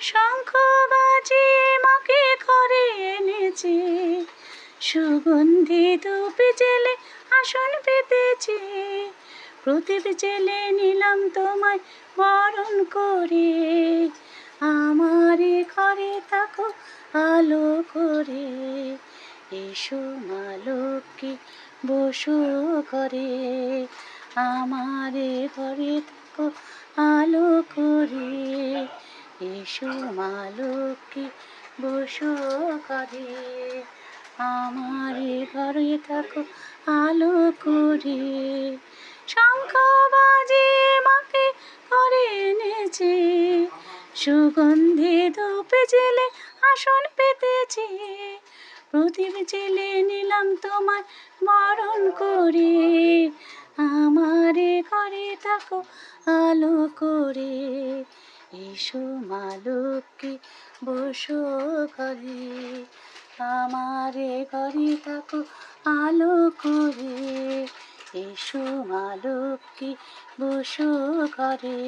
শঙ্খ বাজিয়ে মাকে ঘরে এনেছি, সুগন্ধি ধূপ জেলে আসন পেতেছি। প্রদীপ জেলে নিলাম তোমায় বরণ করে, আমারে ঘরে থাকো আলো করে। এসো মা লক্ষ্মী বসো ঘরে, আমারে ঘরে থাকো আলো করে। এসো মা লক্ষ্মী বসো ঘরে, আমারে ঘরে থাকো আলো করে। শঙ্খ বাজিয়ে মাকে ঘরে এনেছি, সুগন্ধি ধূপ জেলে আসন পেতেছি। প্রদীপ জেলে নিলাম তোমায় বরণ করে, আমারে ঘরে থাকো আলো করে। এসো মা লক্ষ্মী বসো ঘরে, আমারে ঘরে থাকো আলো করে। এসো মা লক্ষ্মী বসো ঘরে,